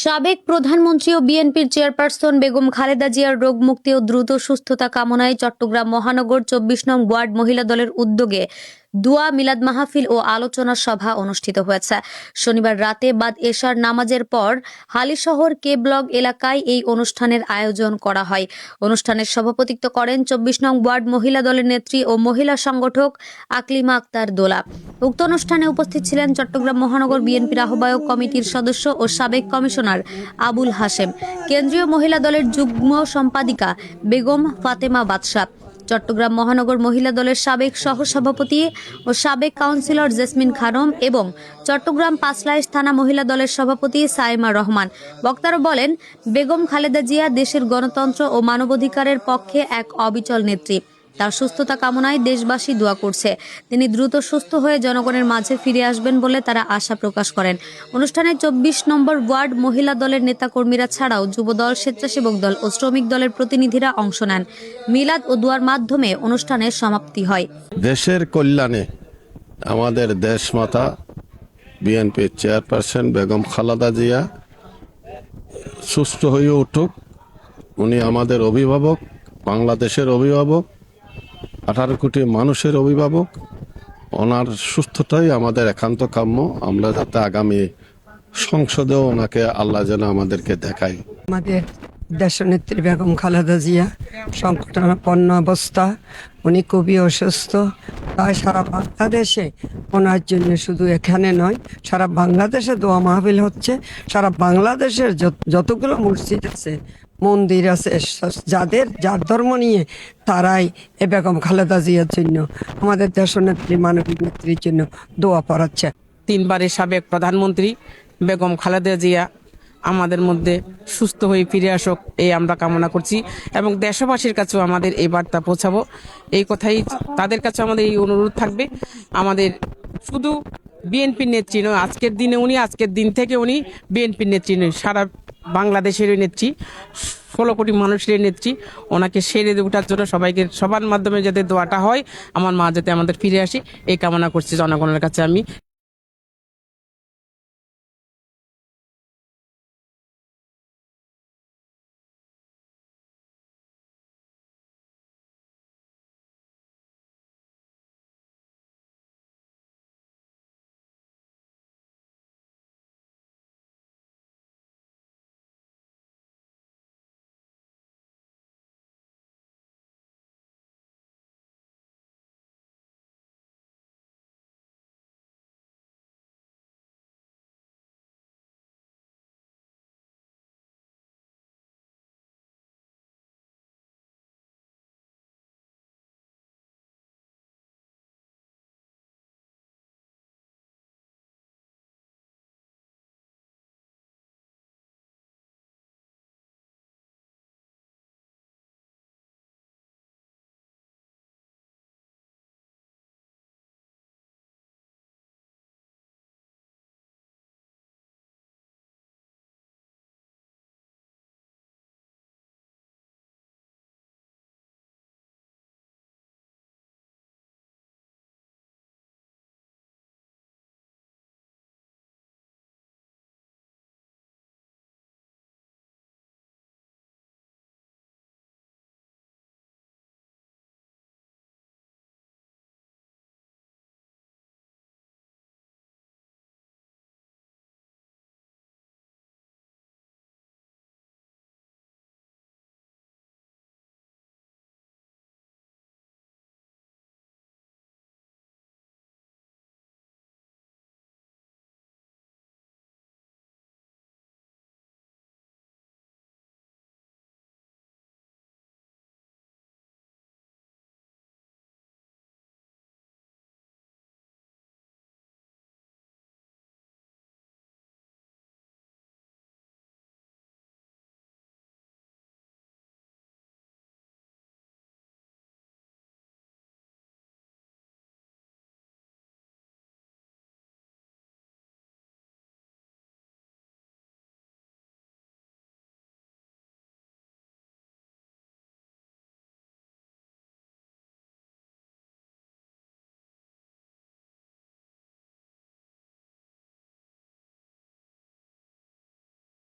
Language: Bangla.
সাবেক প্রধানমন্ত্রী ও বিএনপির চেয়ারপারসন বেগম খালেদা জিয়ার রোগ মুক্তি ও দ্রুত সুস্থতা কামনায় চট্টগ্রাম মহানগর ২৪ নং ওয়ার্ড মহিলা দলের উদ্যোগে দোয়া মিলাদ মাহফিল ও আলোচনা সভা অনুষ্ঠিত হয়েছে। শনিবার রাতে বাদ এশার নামাজের পর হালিশহর কে ব্লক এলাকায় এই অনুষ্ঠানের আয়োজন করা হয়। অনুষ্ঠানের সভাপতিত্ব করেন ২৪ নং ওয়ার্ড মহিলা দলের নেত্রী ও মহিলা সংগঠক আকলিমা আক্তার দোলা। উক্ত অনুষ্ঠানে উপস্থিত ছিলেন চট্টগ্রাম মহানগর বিএনপির আহ্বায়ক কমিটির সদস্য ও সাবেক কমিশনার আবুল হাশেম, কেন্দ্রীয় মহিলা দলের যুগ্ম সম্পাদিকা বেগম ফাতেমা বাদশাহ, চট্টগ্রাম মহানগর মহিলা দলের সাবেক সহসভাপতি ও সাবেক কাউন্সিলর জেসমিন খানম এবং চট্টগ্রাম পাঁচলাইশ থানা মহিলা দলের সভাপতি সাইমা রহমান। বক্তারা বলেন, বেগম খালেদা জিয়া দেশের গণতন্ত্র ও মানবাধিকারের পক্ষে এক অবিচল নেত্রী। তার সুস্থতা কামনায় দেশবাসী দোয়া করছে। তিনি দ্রুত সুস্থ হয়ে জনগণের মাঝে ফিরে আসবেন বলে তারা আশা প্রকাশ করেন। অনুষ্ঠানে ২৪ নম্বর ওয়ার্ড মহিলা দলের নেতাকর্মীরা ছাড়াও যুবদল, স্বেচ্ছাসেবক দল ও শ্রমিক দলের প্রতিনিধিরা অংশ নেন। মিলাদ ও দোয়ার মাধ্যমে অনুষ্ঠানের সমাপ্তি হয়। দেশের কল্যাণে আমাদের দেশমাতা বিএনপির চেয়ারপারসন বেগম খালেদা জিয়া সুস্থ হয়ে উঠুক। উনি আমাদের অভিভাবক, বাংলাদেশের অভিভাবক, 18 কোটি মানুষের অভিভাবক। ওনার সুস্থতাই আমাদের একান্ত কাম্য। আমরা যাতে আগামী সংসদেও ওনাকে আল্লাহ যেন আমাদেরকে দেখায়। আমাদের দেশনেত্রী বেগম খালেদা জিয়া সংকটাপন্ন অবস্থা, উনি খুবই অসুস্থ। তাই সারা বাংলাদেশে ওনার জন্য, শুধু এখানে নয়, সারা বাংলাদেশে দোয়া মাহফিল হচ্ছে। সারা বাংলাদেশের যতগুলো মসজিদ আছে, মন্দির আছে, যার ধর্ম নিয়ে তারাই এ বেগম খালেদা জিয়ার জন্য, আমাদের দেশনেত্রী মানবিক নেত্রীর জন্য দোয়া পড়াচ্ছে। 3 বারের সাবেক প্রধানমন্ত্রী বেগম খালেদা জিয়া আমাদের মধ্যে সুস্থ হয়ে ফিরে আসুক, এই আমরা কামনা করছি এবং দেশবাসীর কাছেও আমাদের এই বার্তা পৌঁছাবো। এই কথাই তাদের কাছে আমাদের এই অনুরোধ থাকবে। আমাদের শুধু বিএনপির নেত্রী নয়, আজকের দিন থেকে উনি বিএনপির নেত্রী নয়, সারা বাংলাদেশের নেত্রী, 16 কোটি মানুষের নেত্রী। ওনাকে সেরে ওঠার জন্য সবার মাধ্যমে যাতে দোয়াটা হয়, আমার মা যাতে আমাদের ফিরে আসি, এই কামনা করছি জনগণের কাছে আমি।